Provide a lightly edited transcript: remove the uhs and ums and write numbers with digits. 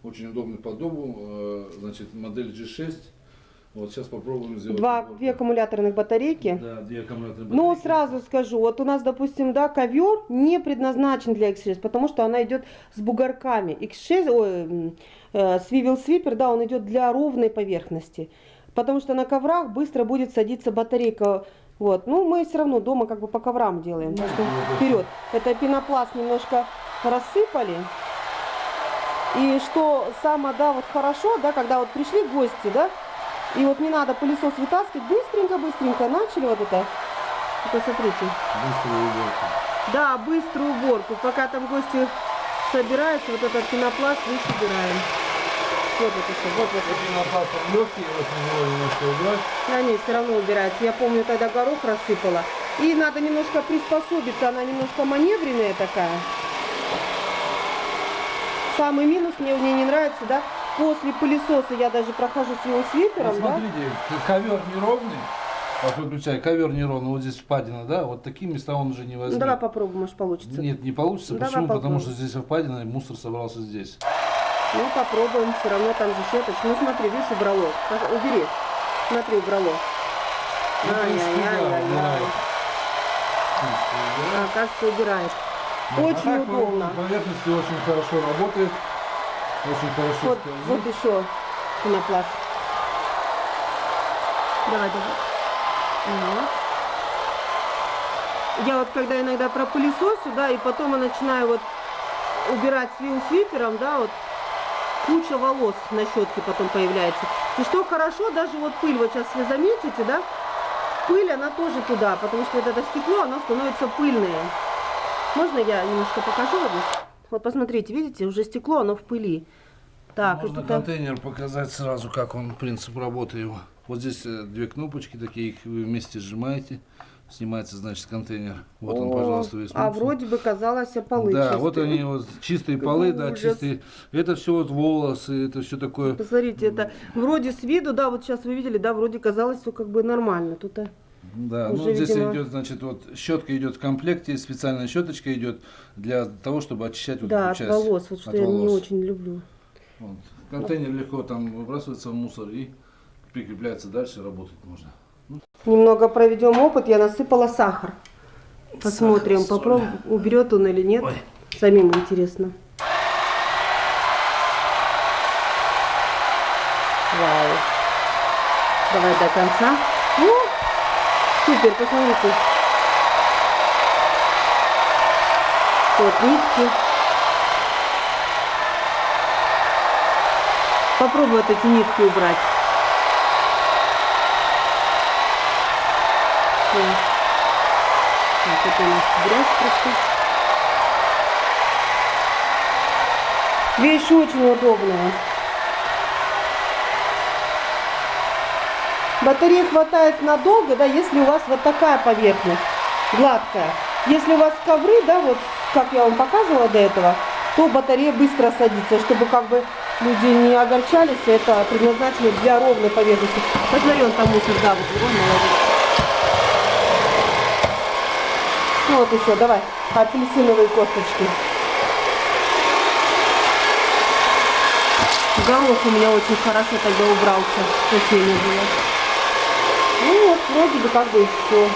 очень удобный по дому, значит, модель G6. Вот сейчас попробуем сделать. Две аккумуляторных батарейки. Да, 2 аккумуляторные батарейки. Но сразу скажу, вот у нас, допустим, да, ковер не предназначен для X6, потому что она идет с бугорками. X6, Swivel Sweeper, да, он идет для ровной поверхности. Потому что на коврах быстро будет садиться батарейка. Вот, ну мы все равно дома как бы по коврам делаем. Так что вперед. Это пенопласт немножко рассыпали. И что самое, да, вот хорошо, да, когда вот пришли гости, да, и вот не надо пылесос вытаскивать, быстренько начали вот это. Посмотрите. Быструю уборку. Да, быструю уборку. Пока там гости собираются, вот этот пенопласт мы собираем. Вот это все, вот. Пенопласт легкий, его немножко убрать. Да нет, все равно убирается. Я помню, тогда горох рассыпала. И надо немножко приспособиться, она немножко маневренная такая. Самый минус мне в ней не нравится, да, после пылесоса я даже прохожу с его свипером, вот смотрите, да? Ковер неровный, вот выключай, ковер неровный, вот здесь впадина, да, вот такие места он уже не возьмет. Ну, давай попробуем, может получится. Нет, не получится, давай почему? попробуем. Потому что здесь впадина, и мусор собрался здесь. Ну, попробуем, все равно там же щеточка. Ну, смотри, видишь, убрало. Убери. Смотри, убрало. Ай-яй-яй-яй-яй. Оказывается, убираешь. Очень а удобно. Поверхности очень хорошо работает. Очень хорошо скользит. Вот еще пенопласт. Давай. Угу. Я вот когда иногда пропылесосю, да, и потом я начинаю вот убирать свипером, да, вот куча волос на щетке потом появляется. И что хорошо, даже вот пыль, вот сейчас вы заметите, да, пыль она тоже туда, потому что вот это стекло, оно становится пыльное. Можно я немножко покажу вот здесь? Вот посмотрите, видите, уже стекло, оно в пыли. Так, можно и контейнер показать сразу, как он, принцип работы его. Вот здесь 2 кнопочки такие, их вы вместе сжимаете. Снимается, значит, контейнер. Вот он, пожалуйста, весь. А вроде бы казалось, полы да, чистые. вот они вот чистые полы, да, чистые. Это все вот волосы, это все такое. Посмотрите, это вроде с виду, да, вот сейчас вы видели, да, вроде казалось все как бы нормально. Тут да, уже, ну здесь видимо... идет, значит, вот щетка идет в комплекте, специальная щеточка идет для того, чтобы очищать вот да, эту от часть. волос, вот что от я волос. не очень люблю. Вот. Контейнер легко там выбрасывается в мусор и прикрепляется дальше, работать можно. Немного проведем опыт, я насыпала сахар. Посмотрим, Сахар, попробуем, уберет он или нет. Ой. Самим интересно. Вау. Давай до конца. Супер, посмотрите. Вот нитки. Попробуй вот эти нитки убрать. Так, это у нас грязь просто. Вещь очень удобная. Батареи хватает надолго, да, если у вас вот такая поверхность, гладкая. Если у вас ковры, да, вот как я вам показывала до этого, то батарея быстро садится, чтобы как бы люди не огорчались, это предназначено для ровной поверхности. Посмотри, он там мусор, да, вот его молодец. Ну вот еще, давай, апельсиновые косточки. Горох у меня очень хорошо тогда убрался, совсем не было. Ну вот, вроде бы как бы и все.